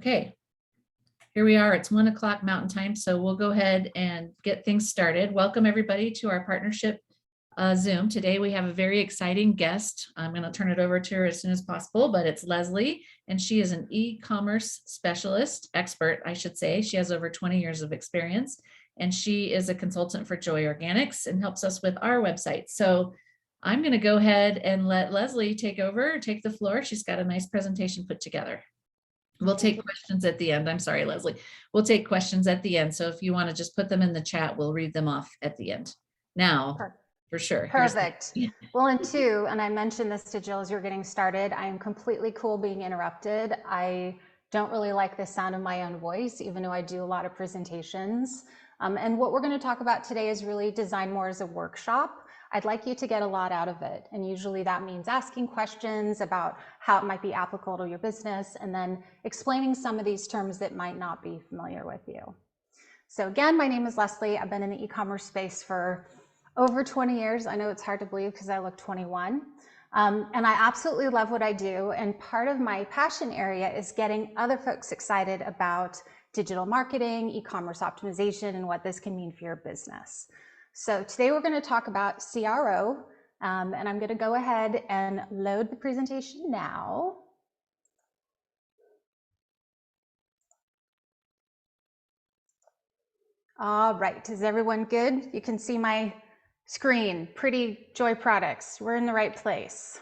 Okay, here we are. It's 1 o'clock Mountain Time, so we'll go ahead and get things started. Welcome everybody to our partnership Zoom. Today we have a very exciting guest. I'm going to turn it over to her as soon as possible, but it's Leslie, and she is an e-commerce specialist, expert, I should say. She has over 20 years of experience, and she is a consultant for Joy Organics and helps us with our website. So I'm going to go ahead and let Leslie take the floor. She's got a nice presentation put together. We'll take questions at the end. I'm sorry, Leslie. We'll take questions at the end. So if you want to just put them in the chat, we'll read them off at the end. Now, for sure. Perfect. Well, and I mentioned this to Jill as you're getting started, I am completely cool being interrupted. I don't really like the sound of my own voice, even though I do a lot of presentations. And what we're going to talk about today is really designed more as a workshop. I'd like you to get a lot out of it. And usually that means asking questions about how it might be applicable to your business, and then explaining some of these terms that might not be familiar with you. So again, my name is Leslie. I've been in the e-commerce space for over 20 years. I know it's hard to believe because I look 21. And I absolutely love what I do. And part of my passion area is getting other folks excited about digital marketing, e-commerce optimization, and what this can mean for your business. So today we're going to talk about CRO, and I'm going to go ahead and load the presentation now. All right, is everyone good? You can see my screen, pretty Joy products. We're in the right place.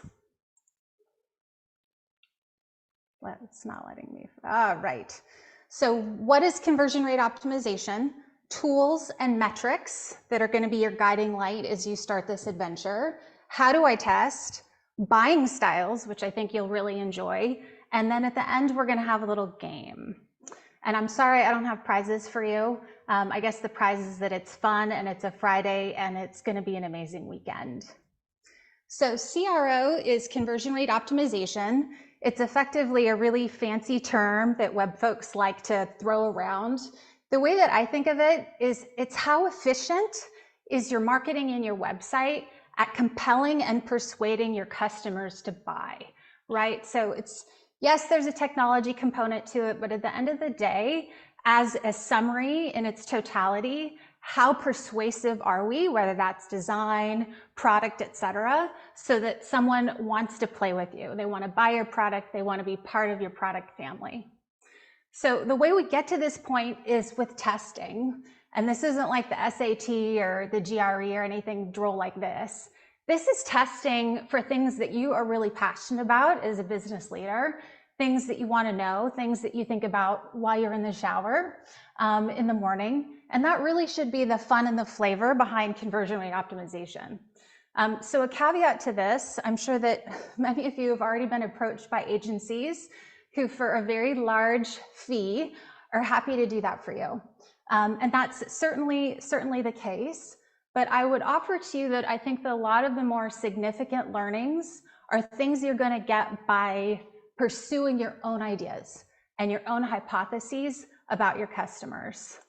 It's not letting me. All right. So what is conversion rate optimization? Tools and metrics that are going to be your guiding light as you start this adventure. How do I test? Buying styles, which I think you'll really enjoy. And then at the end, we're going to have a little game. And I'm sorry, I don't have prizes for you. I guess the prize is that it's fun and it's a Friday and it's going to be an amazing weekend. So CRO is conversion rate optimization. It's effectively a really fancy term that web folks like to throw around. The way that I think of it is it's how efficient is your marketing in your website at compelling and persuading your customers to buy, right? So it's, yes, there's a technology component to it, but at the end of the day, as a summary in its totality, how persuasive are we, whether that's design, product, etc., so that someone wants to play with you. They want to buy your product. They want to be part of your product family. So the way we get to this point is with testing. And this isn't like the SAT or the GRE or anything droll like this. This is testing for things that you are really passionate about as a business leader, things that you want to know, things that you think about while you're in the shower in the morning. And that really should be the fun and the flavor behind conversion rate optimization. So a caveat to this, I'm sure that many of you have already been approached by agencies who for a very large fee are happy to do that for you. And that's certainly the case. But I would offer to you that I think that a lot of the more significant learnings are things you're going to get by pursuing your own ideas and your own hypotheses about your customers.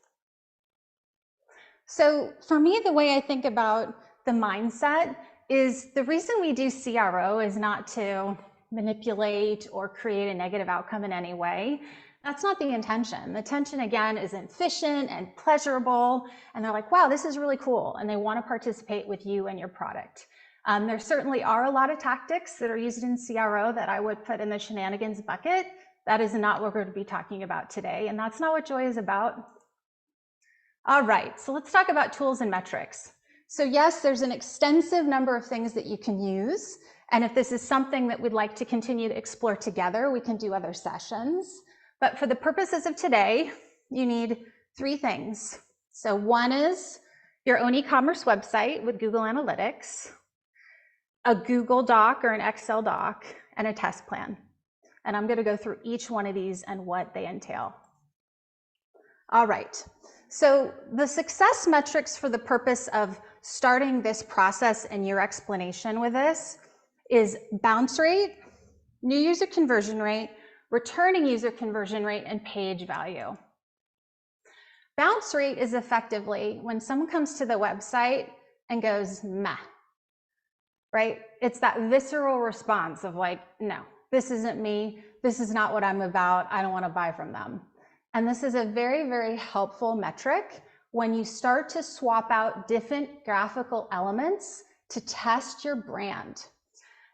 So for me, the way I think about the mindset is the reason we do CRO is not to manipulate or create a negative outcome in any way. That's not the intention. The intention, again, is efficient and pleasurable, and they're like, wow, this is really cool, and they want to participate with you and your product. There certainly are a lot of tactics that are used in CRO that I would put in the shenanigans bucket. That is not what we're going to be talking about today, and that's not what Joy is about. All right, so let's talk about tools and metrics. So yes, there's an extensive number of things that you can use. And if this is something that we'd like to continue to explore together, we can do other sessions. But for the purposes of today, you need 3 things. So one is your own e-commerce website with Google Analytics, a Google Doc or an Excel doc, and a test plan. And I'm going to go through each one of these and what they entail. All right. So the success metrics for the purpose of starting this process and your explanation with this is bounce rate, new user conversion rate, returning user conversion rate, and page value. Bounce rate is effectively when someone comes to the website and goes, meh, right? It's that visceral response of like, no, this isn't me, this is not what I'm about, I don't want to buy from them. And this is a very, very helpful metric when you start to swap out different graphical elements to test your brand.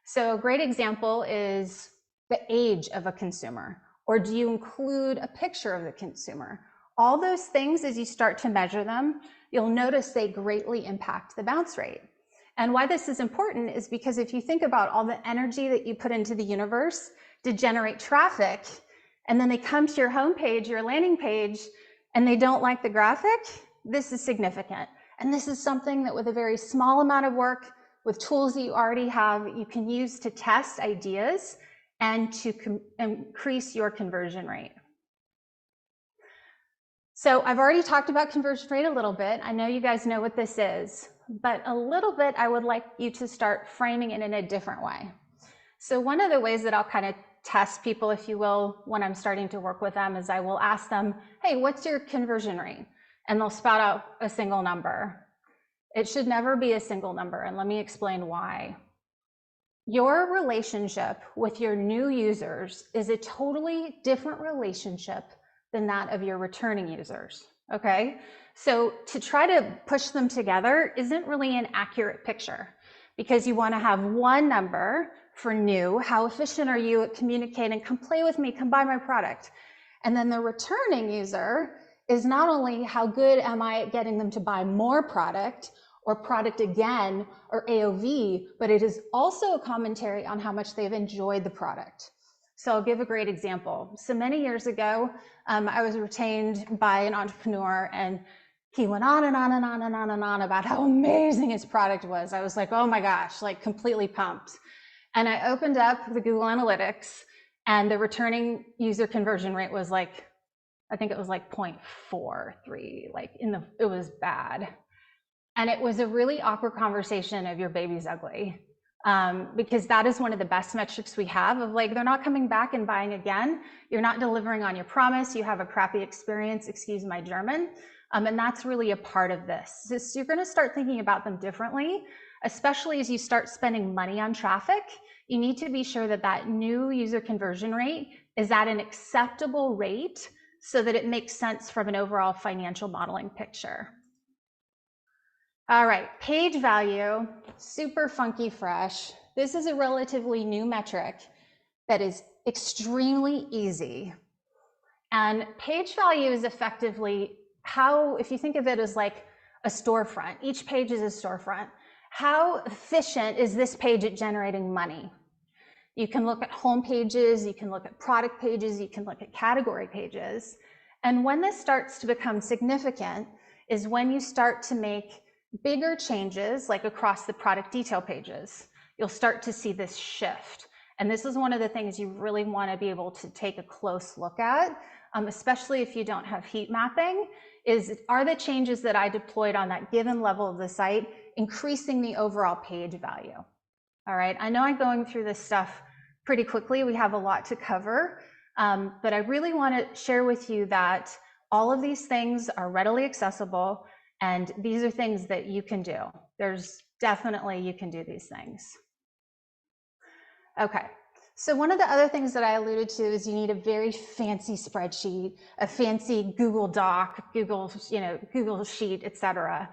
So a great example is the age of a consumer, or do you include a picture of the consumer? All those things, as you start to measure them, you'll notice they greatly impact the bounce rate. And why this is important is because if you think about all the energy that you put into the universe to generate traffic, and then they come to your homepage, your landing page, and they don't like the graphic, this is significant. And this is something that with a very small amount of work, with tools that you already have, you can use to test ideas and to increase your conversion rate. So I've already talked about conversion rate a little bit. I know you guys know what this is, but a little bit I would like you to start framing it in a different way. So one of the ways that I'll kind of test people, if you will, when I'm starting to work with them is I will ask them, hey, what's your conversion rate? And they'll spout out a single number. It should never be a single number, and let me explain why. Your relationship with your new users is a totally different relationship than that of your returning users, okay? So to try to push them together isn't really an accurate picture because you want to have one number for new, how efficient are you at communicating, come play with me, come buy my product. And then the returning user is not only how good am I at getting them to buy more product or product again or AOV, but it is also a commentary on how much they've enjoyed the product. So I'll give a great example. So many years ago, I was retained by an entrepreneur and he went on and on and on and on and on about how amazing his product was. I was like, oh my gosh, like completely pumped. And I opened up the Google Analytics and the returning user conversion rate was like, I think it was like 0.43, like it was bad. And it was a really awkward conversation of your baby's ugly. Because that is one of the best metrics we have of like, they're not coming back and buying again. You're not delivering on your promise. You have a crappy experience, excuse my German. And that's really a part of this. So you're gonna start thinking about them differently, especially as you start spending money on traffic. You need to be sure that that new user conversion rate is at an acceptable rate so that it makes sense from an overall financial modeling picture. All right, page value, super funky fresh. This is a relatively new metric that is extremely easy. And page value is effectively how, if you think of it as like a storefront, each page is a storefront, how efficient is this page at generating money? You can look at home pages, you can look at product pages, you can look at category pages. And when this starts to become significant is when you start to make bigger changes, like across the product detail pages. You'll start to see this shift. And this is one of the things you really want to be able to take a close look at, especially if you don't have heat mapping, are the changes that I deployed on that given level of the site increasing the overall page value? All right, I know I'm going through this stuff pretty quickly. We have a lot to cover, but I really want to share with you that all of these things are readily accessible. And these are things that you can do. There's definitely, you can do these things. Okay, so one of the other things that I alluded to is you need a very fancy spreadsheet, a fancy Google Doc, Google Sheet, etc.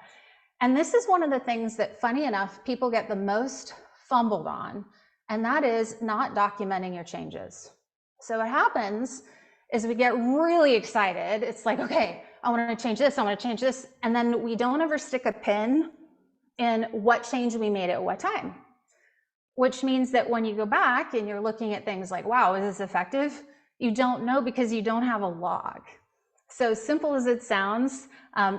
And this is one of the things that, funny enough, people get the most fumbled on, and that is not documenting your changes. So what happens is we get really excited. It's like, okay, I want to change this, I want to change this. And then we don't ever stick a pin in what change we made at what time, which means that when you go back and you're looking at things like, wow, is this effective? You don't know because you don't have a log. So simple as it sounds,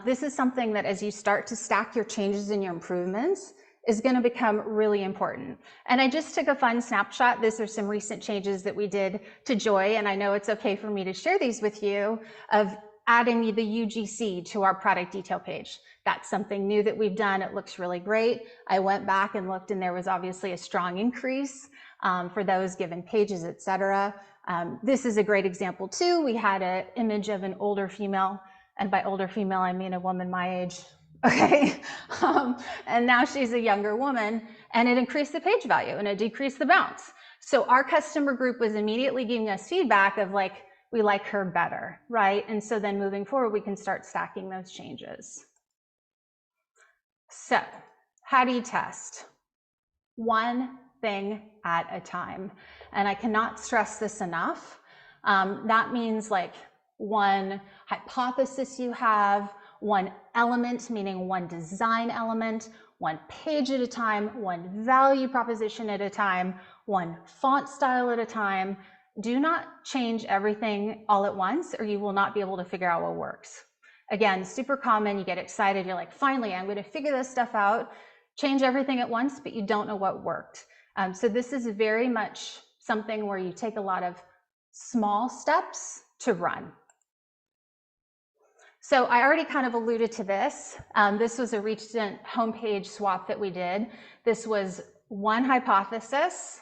this is something that as you start to stack your changes and your improvements is going to become really important. And I just took a fun snapshot. These are some recent changes that we did to Joy, and I know it's okay for me to share these with you, of adding the UGC to our product detail page. That's something new that we've done. It looks really great. I went back and looked and there was obviously a strong increase for those given pages, etc. This is a great example too. We had an image of an older female, and by older female, I mean a woman my age. Okay, and now she's a younger woman, and it increased the page value and it decreased the bounce. So our customer group was immediately giving us feedback of like, we like her better, right? And so then moving forward, we can start stacking those changes. So how do you test? One thing at a time. And I cannot stress this enough. That means like one hypothesis you have, one element, meaning one design element, one page at a time, one value proposition at a time, one font style at a time. Do not change everything all at once, or you will not be able to figure out what works. Again, super common, you get excited, you're like, finally, I'm going to figure this stuff out, change everything at once, but you don't know what worked. So this is very much something where you take a lot of small steps to run. So I already kind of alluded to this. This was a recent homepage swap that we did. This was one hypothesis,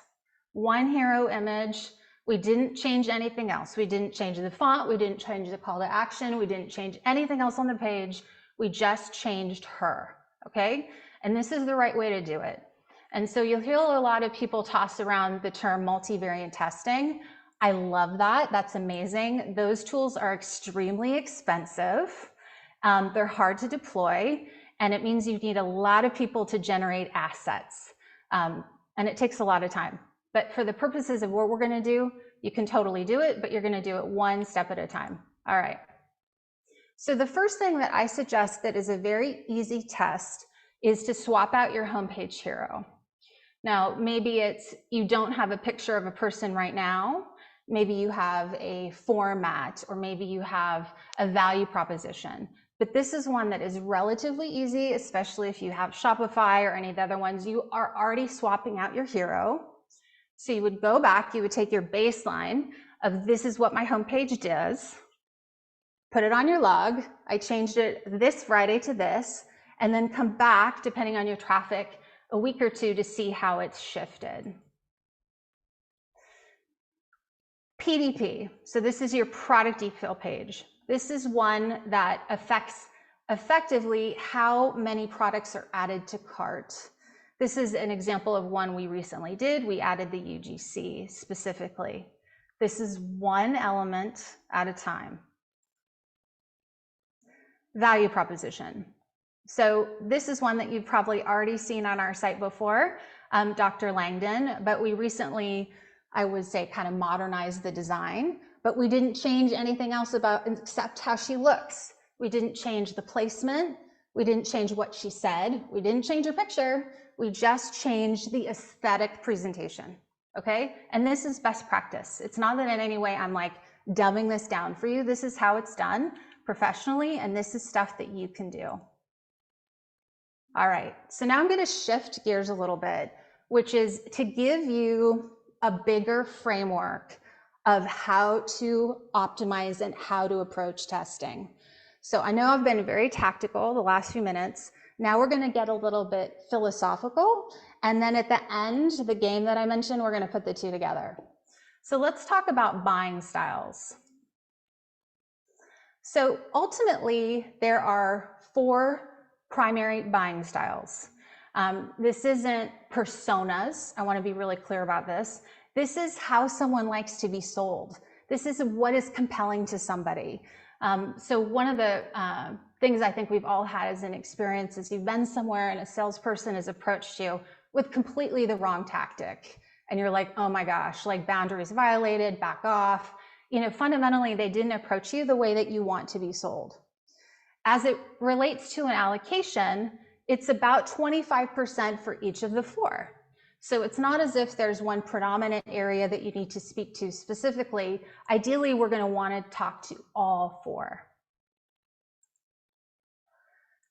one hero image. We didn't change anything else. We didn't change the font. We didn't change the call to action. We didn't change anything else on the page. We just changed her, okay? And this is the right way to do it. And so you'll hear a lot of people toss around the term multivariate testing. I love that. That's amazing. Those tools are extremely expensive. They're hard to deploy, and it means you need a lot of people to generate assets. And it takes a lot of time. But for the purposes of what we're going to do, you can totally do it, but you're going to do it one step at a time. All right. So the first thing that I suggest that is a very easy test is to swap out your homepage hero. Now, maybe it's you don't have a picture of a person right now. Maybe you have a format, or maybe you have a value proposition. But this is one that is relatively easy, especially if you have Shopify or any of the other ones. You are already swapping out your hero. So you would go back, you would take your baseline of this is what my homepage does, put it on your log. I changed it this Friday to this, and then come back, depending on your traffic, a week or two to see how it's shifted. PDP, so this is your product detail page. This is one that affects effectively how many products are added to cart. This is an example of one we recently did. We added the UGC specifically. This is one element at a time. Value proposition. So this is one that you've probably already seen on our site before, Dr. Langdon, but we recently, I would say, kind of modernized the design, but we didn't change anything else about except how she looks. We didn't change the placement. We didn't change what she said. We didn't change her picture. We just changed the aesthetic presentation, okay? And this is best practice. It's not that in any way I'm like dumbing this down for you. This is how it's done professionally, and this is stuff that you can do. All right, so now I'm going to shift gears a little bit, which is to give you a bigger framework of how to optimize and how to approach testing. So I know I've been very tactical the last few minutes. Now we're going to get a little bit philosophical, and then at the end, the game that I mentioned, we're going to put the two together. So let's talk about buying styles. So ultimately, there are 4 primary buying styles. This isn't personas. I want to be really clear about this. This is how someone likes to be sold. This is what is compelling to somebody. So one of the things I think we've all had as an experience is you've been somewhere and a salesperson has approached you with completely the wrong tactic. And you're like, oh my gosh, like boundaries violated, back off. You know, fundamentally, they didn't approach you the way that you want to be sold. As it relates to an allocation, it's about 25% for each of the 4. So it's not as if there's one predominant area that you need to speak to specifically. Ideally, we're going to want to talk to all 4.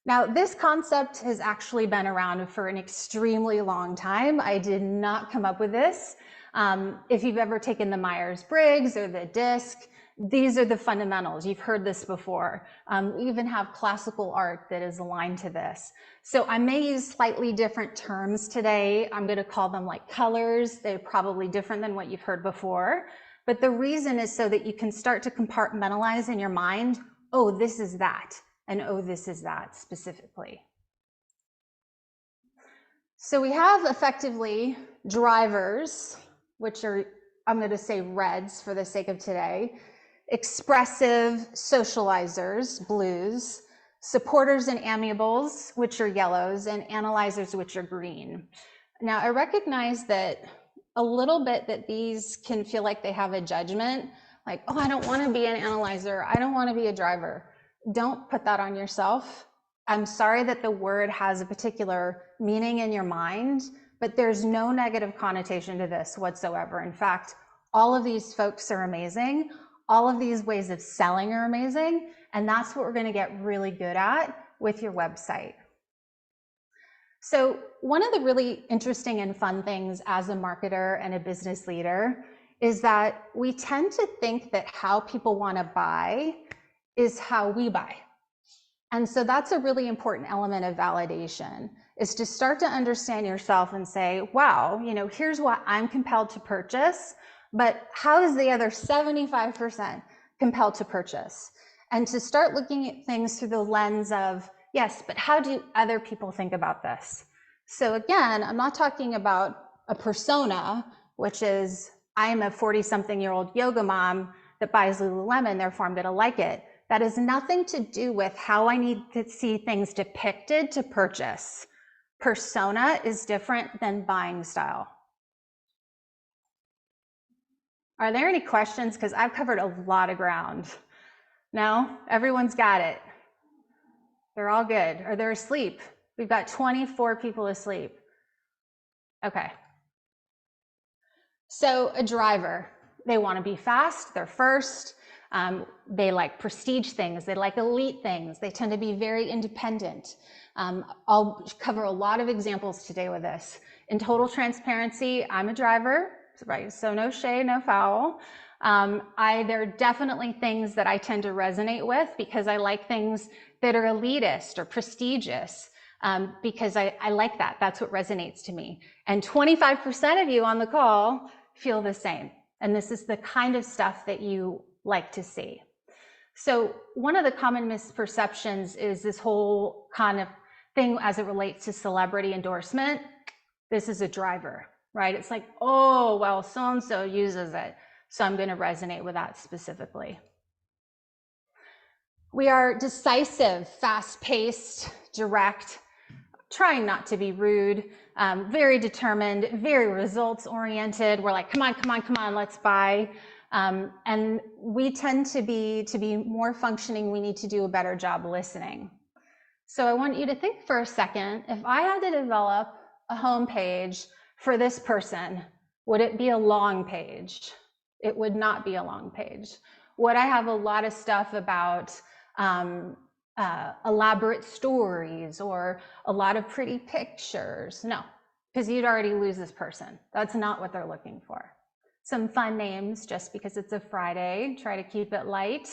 Now, this concept has actually been around for an extremely long time. I did not come up with this. If you've ever taken the Myers-Briggs or the DISC, these are the fundamentals. You've heard this before. We even have classical art that is aligned to this. So I may use slightly different terms today. I'm going to call them like colors. They're probably different than what you've heard before. But the reason is so that you can start to compartmentalize in your mind, oh, this is that, and oh, this is that specifically. So we have effectively drivers, which are, I'm going to say reds for the sake of today, expressive socializers, blues, supporters and amiables, which are yellows, and analyzers, which are green. Now, I recognize that a little bit that these can feel like they have a judgment, like, oh, I don't want to be an analyzer, I don't want to be a driver. Don't put that on yourself. I'm sorry that the word has a particular meaning in your mind, but there's no negative connotation to this whatsoever. In fact, all of these folks are amazing. All of these ways of selling are amazing. And that's what we're going to get really good at with your website. So one of the really interesting and fun things as a marketer and a business leader is that we tend to think that how people want to buy is how we buy. And so that's a really important element of validation, is to start to understand yourself and say, wow, you know, here's what I'm compelled to purchase, but how is the other 75% compelled to purchase? And to start looking at things through the lens of, yes, but how do other people think about this? So again, I'm not talking about a persona, which is I'm a 40-something-year-old yoga mom that buys Lululemon, therefore I'm gonna like it. That has nothing to do with how I need to see things depicted to purchase. Persona is different than buying style. Are there any questions? Because I've covered a lot of ground. No? Everyone's got it. They're all good. Or they're asleep. We've got 24 people asleep. Okay. So a driver, they want to be fast, they're first. They like prestige things, they like elite things, they tend to be very independent. I'll cover a lot of examples today with this. In total transparency, I'm a driver, right? So no shade, no foul. There are definitely things that I tend to resonate with because I like things that are elitist or prestigious, because I like that. That's what resonates to me. And 25% of you on the call feel the same. And this is the kind of stuff that you like to see. So one of the common misperceptions is this whole kind of thing as it relates to celebrity endorsement. This is a driver, right? It's like, oh, well, so-and-so uses it, so I'm going to resonate with that specifically. We are decisive, fast-paced, direct, trying not to be rude, very determined, very results-oriented. We're like, come on, come on, come on, let's buy. And we tend to be more functioning. We need to do a better job listening. So I want you to think for a second, if I had to develop a home page for this person, would it be a long page? It would not be a long page. Would I have a lot of stuff about elaborate stories or a lot of pretty pictures? No, because you'd already lose this person. That's not what they're looking for. Some fun names just because it's a Friday, try to keep it light.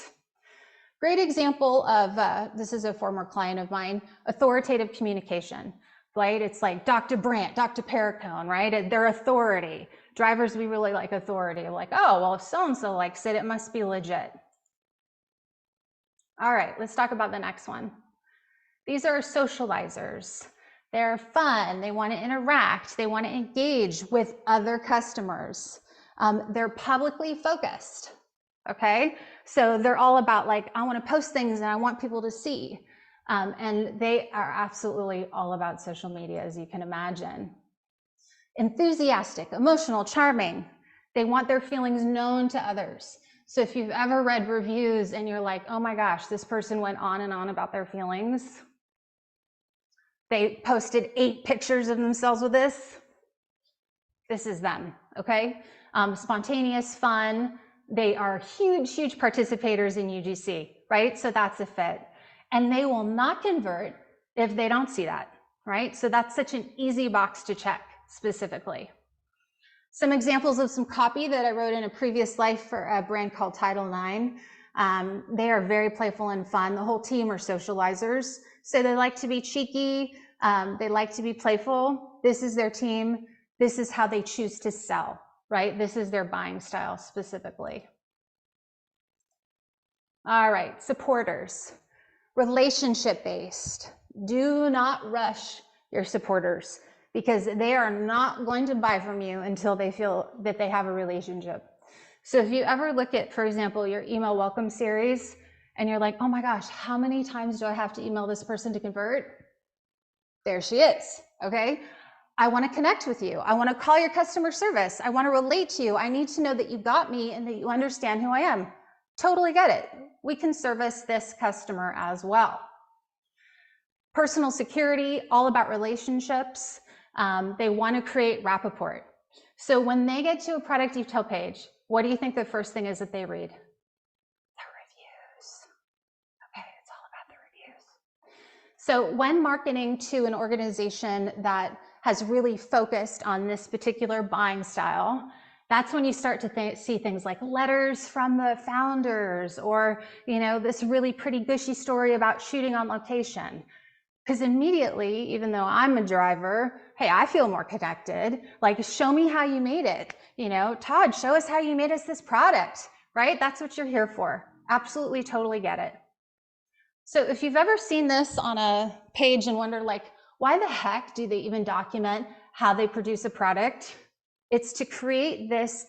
Great example of, this is a former client of mine, authoritative communication, right? It's like Dr. Brandt, Dr. Perricone, right? They're authority. Drivers, we really like authority. Like, oh, well, if so-and-so likes it, it must be legit. All right, let's talk about the next one. These are socializers. They're fun, they want to interact, they want to engage with other customers. They're publicly focused, okay? So they're all about like, I want to post things and I want people to see. And they are absolutely all about social media, as you can imagine. Enthusiastic, emotional, charming. They want their feelings known to others. So if you've ever read reviews and you're like, oh my gosh, this person went on and on about their feelings. They posted 8 pictures of themselves with this. This is them, okay? Spontaneous, fun. They are huge, huge participators in UGC, right? So that's a fit. And they will not convert if they don't see that, right? So that's such an easy box to check specifically. Some examples of some copy that I wrote in a previous life for a brand called Title IX. They are very playful and fun. The whole team are socializers. So they like to be cheeky. They like to be playful. This is their team. This is how they choose to sell, right? This is their buying style specifically. All right, supporters. Relationship-based. Do not rush your supporters. because they are not going to buy from you until they feel that they have a relationship. So if you ever look at, for example, your email welcome series and you're like, oh my gosh, how many times do I have to email this person to convert? There she is, okay? I want to connect with you. I want to call your customer service. I want to relate to you. I need to know that you got me and that you understand who I am. Totally get it. We can service this customer as well. Personal security, all about relationships. They want to create rapport. So when they get to a product detail page, what do you think the first thing is that they read? The reviews. Okay, it's all about the reviews. So when marketing to an organization that has really focused on this particular buying style, that's when you start to see things like letters from the founders, or this really pretty gushy story about shooting on location. Because immediately, even though I'm a driver, hey, I feel more connected. Like, show me how you made it. Todd, show us how you made us this product, right? That's what you're here for. Absolutely, totally get it. So if you've ever seen this on a page and wonder, like, why the heck do they even document how they produce a product? It's to create this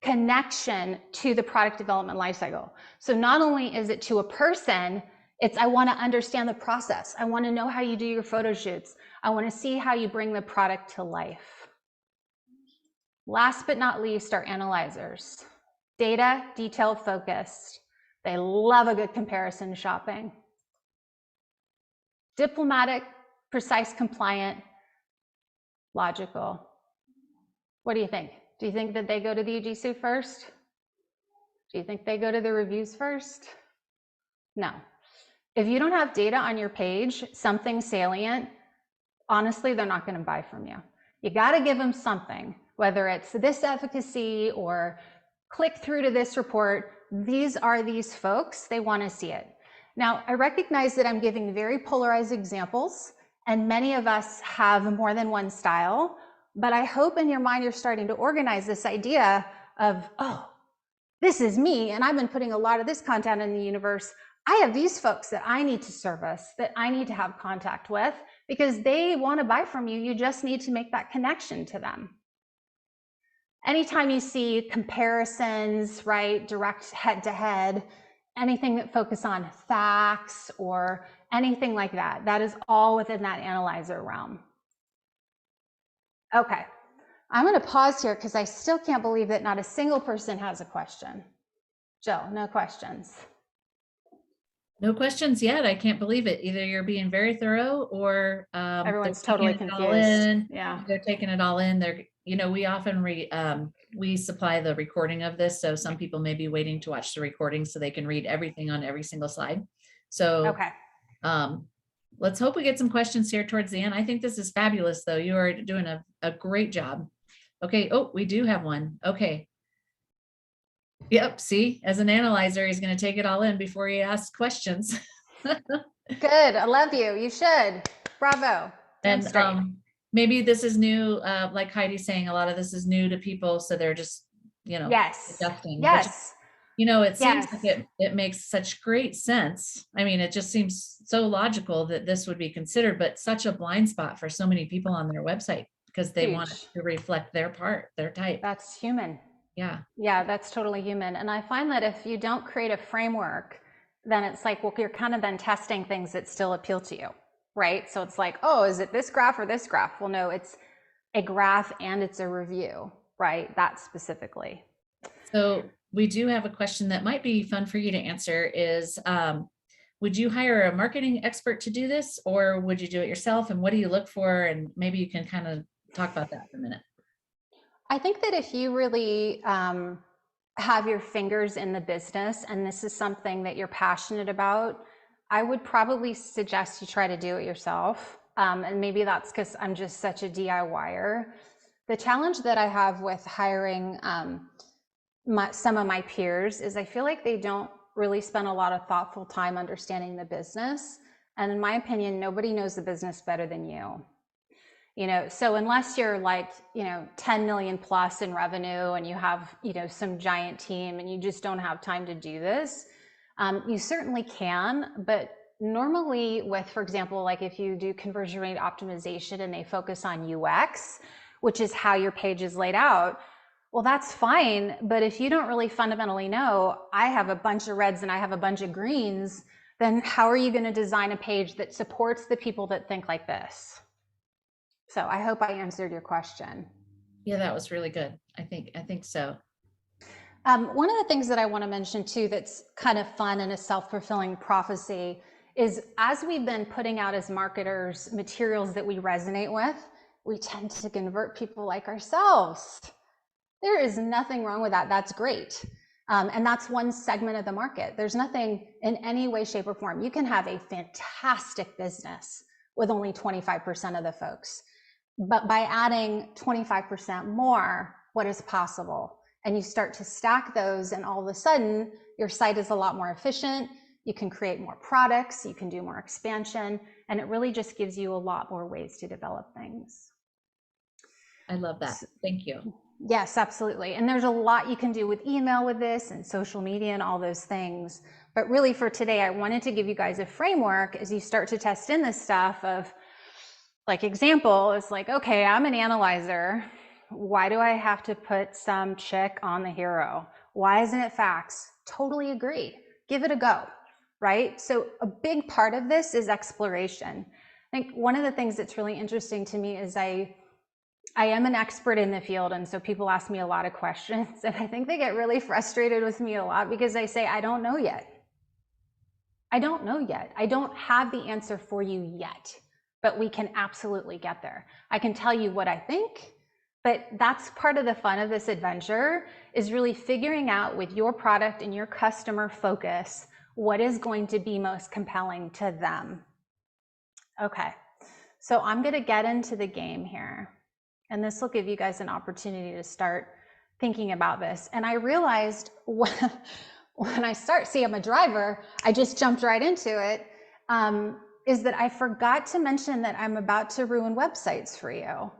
connection to the product development lifecycle. So not only is it to a person, it's I want to understand the process. I want to know how you do your photo shoots. I want to see how you bring the product to life. Last but not least are analyzers. Data, detail focused. They love a good comparison shopping. Diplomatic, precise, compliant, logical. What do you think? Do you think that they go to the UGC first? Do you think they go to the reviews first? No. If you don't have data on your page, something salient, honestly, they're not going to buy from you. You got to give them something, whether it's this efficacy or click through to this report. These are these folks, they want to see it. Now, I recognize that I'm giving very polarized examples, and many of us have more than one style, but I hope in your mind you're starting to organize this idea of, oh, this is me, and I've been putting a lot of this content in the universe. I have these folks that I need to service, that I need to have contact with, because they want to buy from you. You just need to make that connection to them. Anytime you see comparisons, right, direct head-to-head, anything that focus on facts or anything like that, that is all within that analyzer realm. Okay, I'm going to pause here because I still can't believe that not a single person has a question. Jill, no questions. No questions yet. I can't believe it. Either you're being very thorough or Everyone's totally confused. Yeah, they're taking it all in. They're, we often we supply the recording of this, so some people may be waiting to watch the recording so they can read everything on every single slide. So okay. Let's hope we get some questions here towards the end. I think this is fabulous, though. You are doing a great job. Okay. Oh, we do have one. Okay. Yep. See, as an analyzer, he's going to take it all in before he asks questions. Good. I love you. You should. Bravo. And maybe this is new. Like Heidi's saying, a lot of this is new to people. So they're just, yes. adjusting. Yes. But, it seems like it makes such great sense. I mean, it just seems so logical that this would be considered, but such a blind spot for so many people on their website because they want it to reflect their type. That's human. Yeah. Yeah, that's totally human. And I find that if you don't create a framework, then it's like, well, you're kind of then testing things that still appeal to you, right? So it's like, oh, is it this graph or this graph? Well, no, it's a graph and it's a review, right? That specifically. So we do have a question that might be fun for you to answer is, would you hire a marketing expert to do this, or would you do it yourself? And what do you look for? And maybe you can kind of talk about that for a minute. I think that if you really have your fingers in the business and this is something that you're passionate about, I would probably suggest you try to do it yourself. And maybe that's because I'm just such a DIYer. The challenge that I have with hiring some of my peers is I feel like they don't really spend a lot of thoughtful time understanding the business. And in my opinion, nobody knows the business better than you. So unless you're like, 10 million plus in revenue and you have, some giant team and you just don't have time to do this, you certainly can, but normally with, for example, like if you do conversion rate optimization and they focus on UX, which is how your page is laid out, well, that's fine. But if you don't really fundamentally know, I have a bunch of reds and I have a bunch of greens, then how are you going to design a page that supports the people that think like this? So I hope I answered your question. Yeah, that was really good. I think so. One of the things that I want to mention too that's kind of fun and a self-fulfilling prophecy is, as we've been putting out as marketers materials that we resonate with, we tend to convert people like ourselves. There is nothing wrong with that. That's great. And that's one segment of the market. There's nothing in any way, shape, or form. You can have a fantastic business with only 25% of the folks. But by adding 25% more, what is possible? And you start to stack those, and all of a sudden, your site is a lot more efficient. You can create more products, you can do more expansion, and it really just gives you a lot more ways to develop things. I love that. Thank you. Yes, absolutely. And there's a lot you can do with email with this and social media and all those things. But really for today, I wanted to give you guys a framework as you start to test in this stuff of, like, example is like, okay, I'm an analyzer. Why do I have to put some chick on the hero? Why isn't it facts? Totally agree. Give it a go, right? So a big part of this is exploration. I think one of the things that's really interesting to me is I am an expert in the field, and so people ask me a lot of questions, and I think they get really frustrated with me a lot because I say, I don't know yet. I don't know yet. I don't have the answer for you yet, but we can absolutely get there. I can tell you what I think, but that's part of the fun of this adventure, is really figuring out with your product and your customer focus what is going to be most compelling to them. Okay, so I'm going to get into the game here. And this will give you guys an opportunity to start thinking about this. And I realized when I see, I'm a driver, I just jumped right into it, is that I forgot to mention that I'm about to ruin websites for you.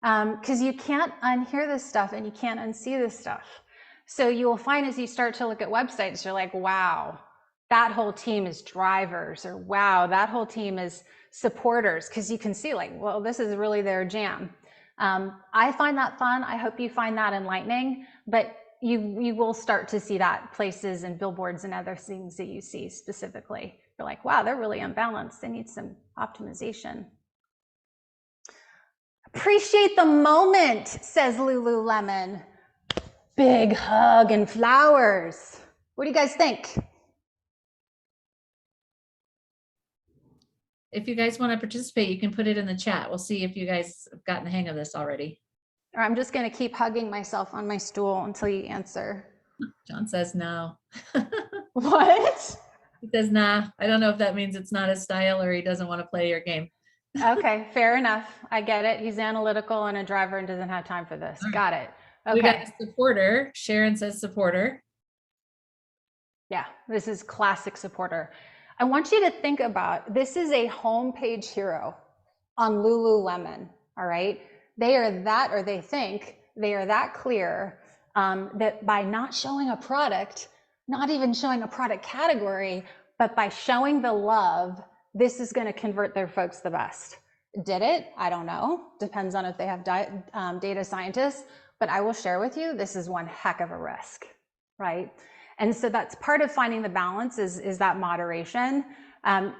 Because you can't unhear this stuff and you can't unsee this stuff. So you will find as you start to look at websites, you're like, wow, that whole team is drivers, or wow, that whole team is supporters. Because you can see, like, well, this is really their jam. I find that fun. I hope you find that enlightening, but you will start to see that places and billboards and other things that you see specifically. You're like, wow, they're really unbalanced. They need some optimization. Appreciate the moment, says Lululemon. Big hug and flowers. What do you guys think? If you guys want to participate, you can put it in the chat. We'll see if you guys have gotten the hang of this already. Or I'm just going to keep hugging myself on my stool until you answer. John says no. What? He says, nah. I don't know if that means it's not his style or he doesn't want to play your game. Okay, fair enough. I get it. He's analytical and a driver and doesn't have time for this. Right. Got it. Okay. We got a supporter. Sharon says supporter. Yeah, this is classic supporter. I want you to think about, this is a homepage hero on Lululemon, all right? They are that, or they think they are that clear that by not showing a product, not even showing a product category, but by showing the love, this is going to convert their folks the best. Did it? I don't know. Depends on if they have data scientists, but I will share with you, this is one heck of a risk, right? And so that's part of finding the balance is that moderation.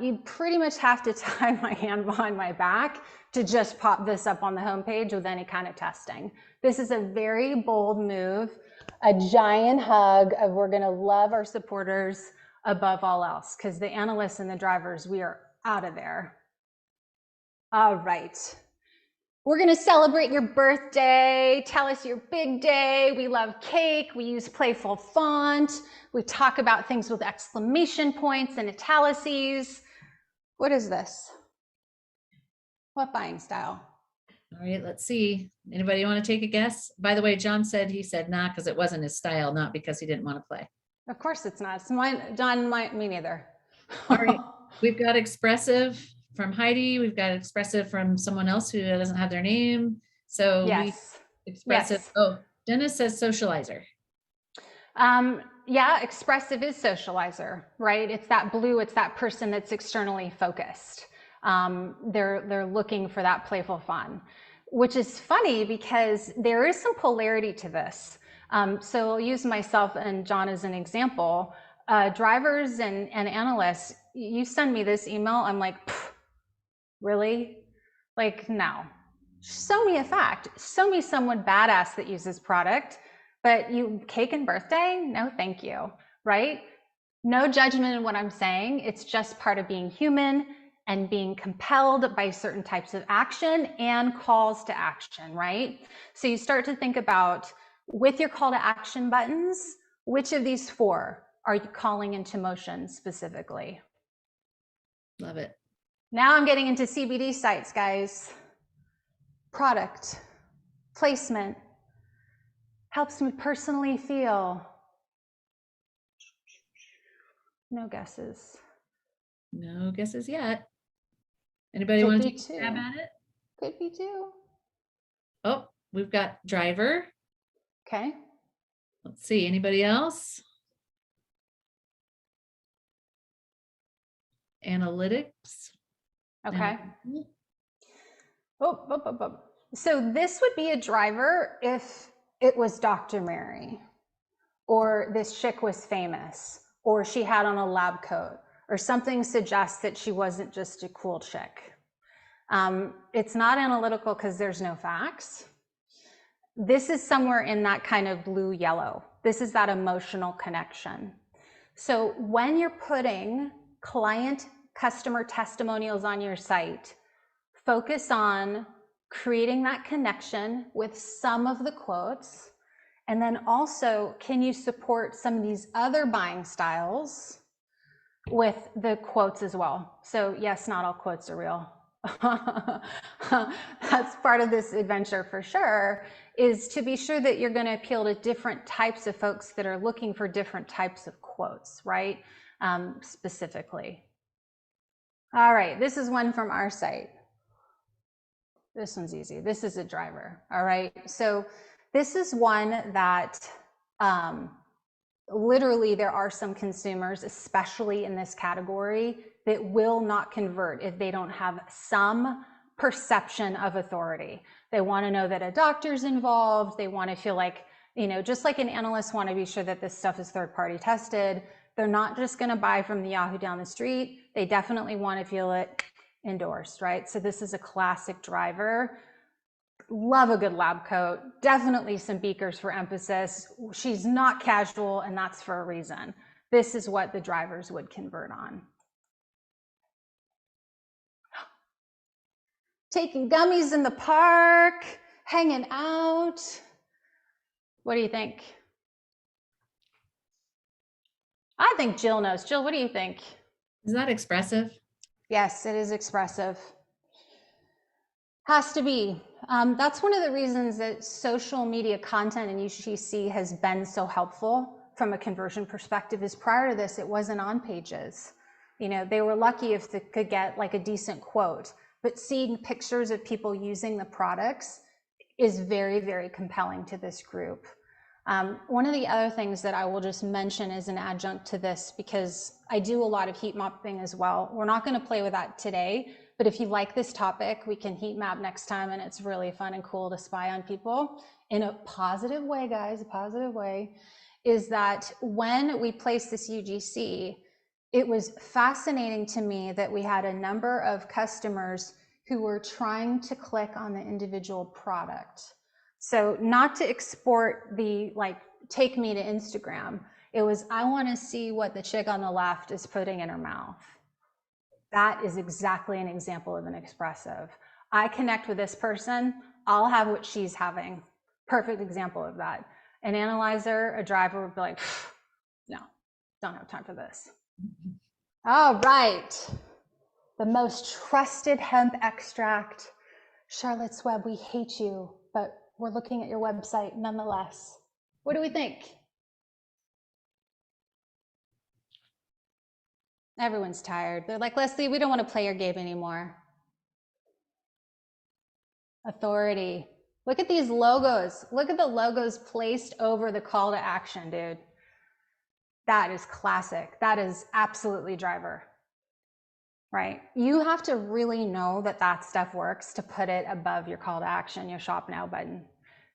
You pretty much have to tie my hand behind my back to just pop this up on the homepage with any kind of testing. This is a very bold move, a giant hug of, we're going to love our supporters above all else, because the analysts and the drivers, we are out of there. All right. We're going to celebrate your birthday. Tell us your big day. We love cake. We use playful font. We talk about things with exclamation points and italices. What is this? What buying style? All right, let's see. Anybody want to take a guess? By the way, John said he said nah because it wasn't his style, not because he didn't want to play. Of course it's not. It's mine, John, me neither. All right, we've got expressive from Heidi. We've got expressive from someone else who doesn't have their name. So yes. Expressive. Yes. Oh, Dennis says socializer. Yeah, expressive is socializer, right? It's that blue, it's that person that's externally focused. They're looking for that playful fun, which is funny because there is some polarity to this. So I'll use myself and John as an example. Drivers and analysts, you send me this email, I'm like, really? Like, no. Show me a fact. Show me someone badass that uses product, but you cake and birthday? No, thank you, right? No judgment in what I'm saying. It's just part of being human and being compelled by certain types of action and calls to action, right? So you start to think about, with your call to action buttons, which of these four are you calling into motion specifically? Love it. Now I'm getting into CBD sites, guys. Product, placement, helps me personally feel. No guesses. No guesses yet. Anybody Could want be to take a two. stab at it? Could be two. Oh, we've got driver. Okay. Let's see, anybody else? Analytics. Okay. No. Oh. So this would be a driver if it was Dr. Mary, or this chick was famous, or she had on a lab coat, or something suggests that she wasn't just a cool chick. It's not analytical because there's no facts. This is somewhere in that kind of blue-yellow. This is that emotional connection. So when you're putting client customer testimonials on your site, focus on creating that connection with some of the quotes. And then also, can you support some of these other buying styles with the quotes as well? So yes, not all quotes are real. That's part of this adventure for sure, is to be sure that you're going to appeal to different types of folks that are looking for different types of quotes, right? Specifically. All right, this is one from our site. This one's easy. This is a driver. All right, so this is one that literally there are some consumers, especially in this category, that will not convert if they don't have some perception of authority. They want to know that a doctor's involved. They want to feel like, you know, just like an analyst want to be sure that this stuff is third-party tested. They're not just going to buy from the Yahoo down the street. They definitely want to feel it endorsed, right? So this is a classic driver. Love a good lab coat. Definitely some beakers for emphasis. She's not casual, and that's for a reason. This is what the drivers would convert on. Taking gummies in the park, hanging out. What do you think? I think Jill knows. Jill, what do you think? Is that expressive? Yes, it is expressive. Has to be. That's one of the reasons that social media content in UGC has been so helpful from a conversion perspective, is prior to this, it wasn't on pages. You know, they were lucky if they could get like a decent quote, but seeing pictures of people using the products is very, very compelling to this group. One of the other things that I will just mention as an adjunct to this, because I do a lot of heat mapping as well. We're not going to play with that today, but if you like this topic, we can heat map next time, and it's really fun and cool to spy on people in a positive way, guys, a positive way, is that when we placed this UGC, it was fascinating to me that we had a number of customers who were trying to click on the individual product. So not to export the, like, take me to Instagram. It was, I want to see what the chick on the left is putting in her mouth. That is exactly an example of an expressive. I connect with this person, I'll have what she's having. Perfect example of that. An analyzer, a driver would be like, no, don't have time for this. All right. The most trusted hemp extract. Charlotte's Web, we hate you, but we're looking at your website nonetheless. What do we think? Everyone's tired. They're like, Leslie, we don't want to play your game anymore. Authority. Look at these logos. Look at the logos placed over the call to action, dude. That is classic. That is absolutely driver, right? You have to really know that that stuff works to put it above your call to action, your shop now button.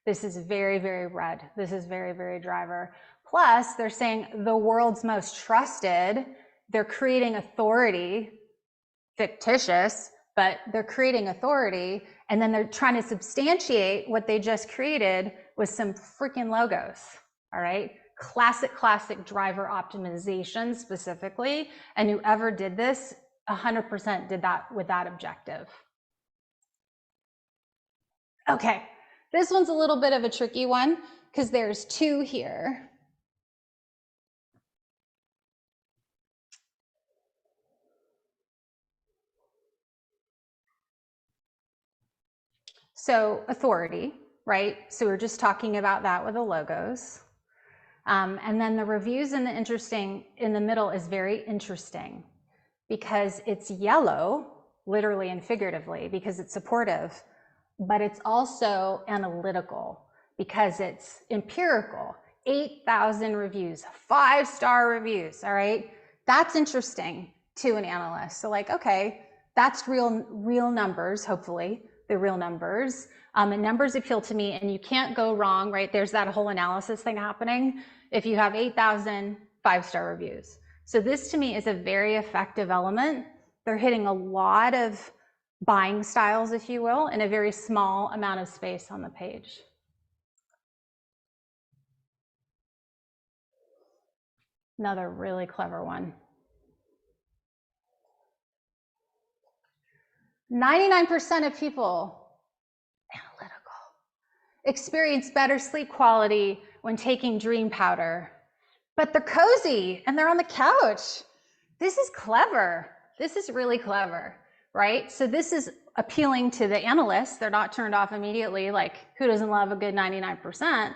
This is very, very red. This is very, very driver. Plus, they're saying the world's most trusted. They're creating authority, fictitious, but they're creating authority. And then they're trying to substantiate what they just created with some freaking logos. All right. Classic driver optimization specifically. And whoever did this 100% did that with that objective. Okay. This one's a little bit of a tricky one because there's two here. So authority, right? So we're just talking about that with the logos. And then the reviews in the middle is very interesting because it's yellow, literally and figuratively, because it's supportive, but it's also analytical because it's empirical. 8,000 reviews, 5-star reviews, all right? That's interesting to an analyst. So like, okay, that's real numbers, hopefully. They're real numbers. And numbers appeal to me, and you can't go wrong, right? There's that whole analysis thing happening if you have 8,000 5-star reviews. So this to me is a very effective element. They're hitting a lot of buying styles, if you will, in a very small amount of space on the page. Another really clever one. 99% of people, analytical, experience better sleep quality when taking dream powder, but they're cozy and they're on the couch. This is clever. This is really clever, right? So this is appealing to the analysts. They're not turned off immediately, like who doesn't love a good 99%?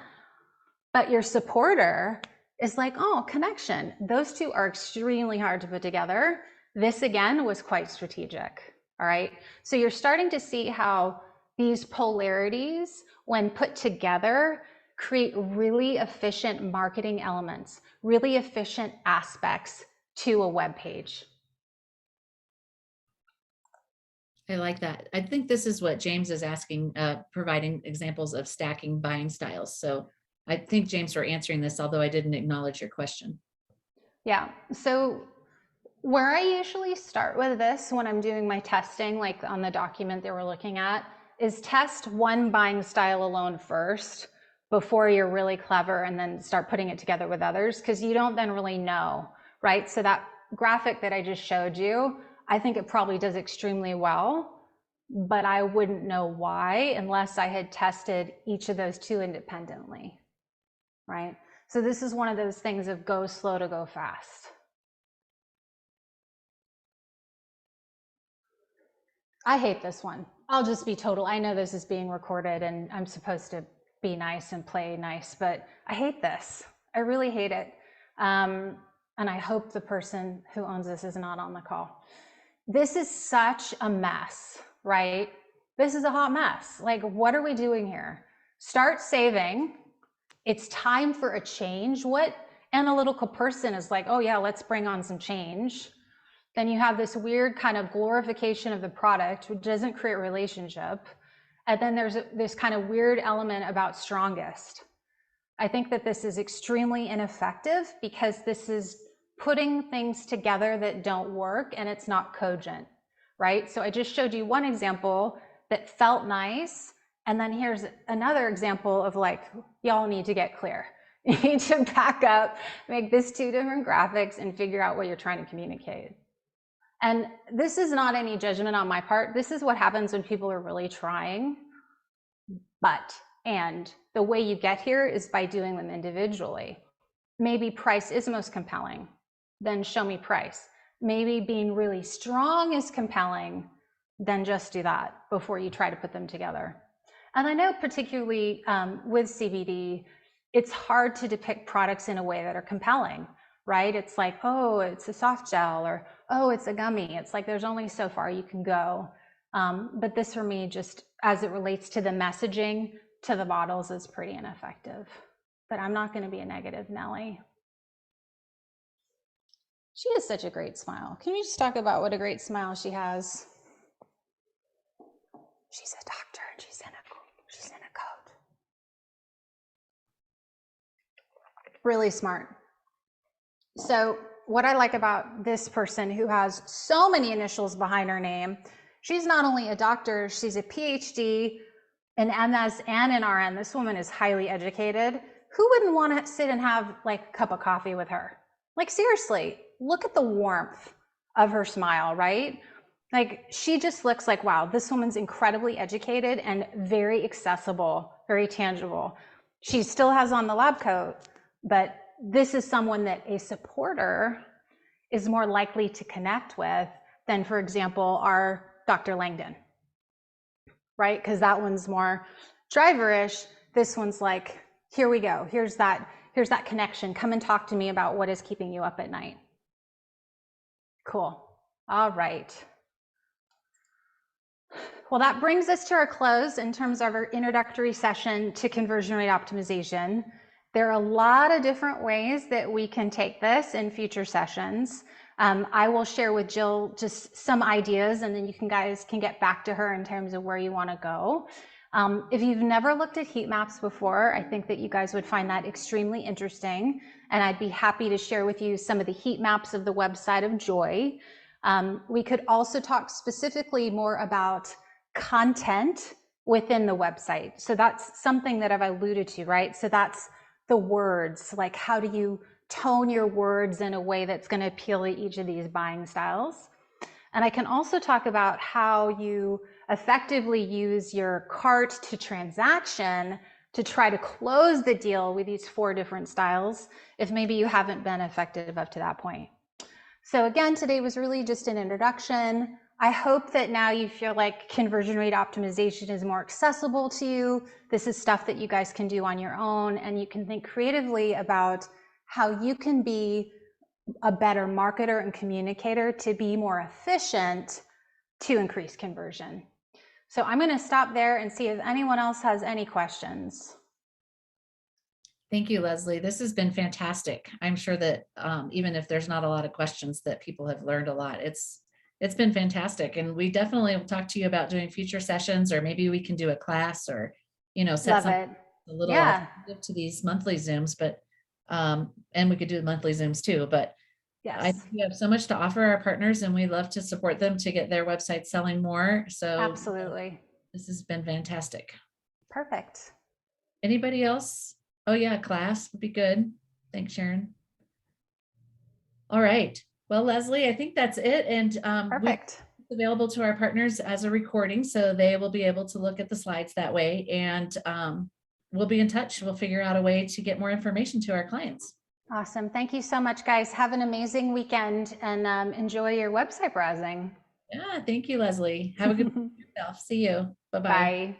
But your supporter is like, oh, connection. Those two are extremely hard to put together. This again was quite strategic, all right? So you're starting to see how these polarities, when put together, create really efficient marketing elements, really efficient aspects to a web page. I like that. I think this is what James is asking, providing examples of stacking buying styles. So I think, James, we're answering this, although I didn't acknowledge your question. Yeah, so where I usually start with this when I'm doing my testing, like on the document that we're looking at, is test one buying style alone first before you're really clever and then start putting it together with others, because you don't then really know, right? So that graphic that I just showed you, I think it probably does extremely well, but I wouldn't know why unless I had tested each of those two independently, right? So this is one of those things of go slow to go fast. I hate this one. I'll just be total. I know this is being recorded and I'm supposed to be nice and play nice, but I hate this. I really hate it. And I hope the person who owns this is not on the call. This is such a mess, right? This is a hot mess. Like, what are we doing here? Start saving. It's time for a change. What analytical person is like, oh yeah, let's bring on some change? Then you have this weird kind of glorification of the product, which doesn't create relationship. And then there's this kind of weird element about strongest. I think that this is extremely ineffective because this is putting things together that don't work and it's not cogent, right? So I just showed you one example that felt nice. And then here's another example of like, y'all need to get clear. You need to back up, make this 2 different graphics and figure out what you're trying to communicate. And this is not any judgment on my part. This is what happens when people are really trying. And the way you get here is by doing them individually. Maybe price is most compelling, then show me price. Maybe being really strong is compelling, then just do that before you try to put them together. And I know particularly with CBD, it's hard to depict products in a way that are compelling, right? It's like, oh, it's a soft gel, or oh, it's a gummy. It's like there's only so far you can go. But this for me, just as it relates to the messaging to the bottles, is pretty ineffective. But I'm not going to be a negative Nelly. She has such a great smile. Can you just talk about what a great smile she has? She's a doctor and she's in a coat. Really smart. So what I like about this person who has so many initials behind her name, she's not only a doctor, she's a PhD, an MS and an RN. This woman is highly educated. Who wouldn't want to sit and have like a cup of coffee with her? Like seriously, look at the warmth of her smile, right? Like she just looks like, wow, this woman's incredibly educated and very accessible, very tangible. She still has on the lab coat, but this is someone that a supporter is more likely to connect with than, for example, our Dr. Langdon, right? Because that one's more driverish. This one's like, here we go. Here's that connection. Come and talk to me about what is keeping you up at night. Cool. All right. Well, that brings us to our close in terms of our introductory session to conversion rate optimization. There are a lot of different ways that we can take this in future sessions. I will share with Jill just some ideas, and then you guys can get back to her in terms of where you want to go. If you've never looked at heat maps before, I think that you guys would find that extremely interesting, and I'd be happy to share with you some of the heat maps of the website of Joy. We could also talk specifically more about content within the website. So that's something that I've alluded to, right? So that's the words, like how do you tone your words in a way that's going to appeal to each of these buying styles. And I can also talk about how you effectively use your cart to transaction to try to close the deal with these 4 different styles if maybe you haven't been effective up to that point. So again, today was really just an introduction. I hope that now you feel like conversion rate optimization is more accessible to you. This is stuff that you guys can do on your own, and you can think creatively about how you can be a better marketer and communicator to be more efficient to increase conversion. So I'm going to stop there and see if anyone else has any questions. Thank you, Leslie. This has been fantastic. I'm sure that even if there's not a lot of questions, that people have learned a lot. It's been fantastic, and we definitely will talk to you about doing future sessions, or maybe we can do a class, or set something a little alternative to these monthly Zooms. But and we could do monthly Zooms too. But yes, I think we have so much to offer our partners, and we love to support them to get their website selling more. So absolutely, this has been fantastic. Perfect. Anybody else? Oh yeah, class would be good. Thanks, Sharon. All right. Well, Leslie, I think that's it. And perfect. It's available to our partners as a recording, so they will be able to look at the slides that way. And we'll be in touch. We'll figure out a way to get more information to our clients. Awesome. Thank you so much, guys. Have an amazing weekend, and enjoy your website browsing. Yeah, thank you, Leslie. Have a good day yourself. See you. Bye-bye. Bye.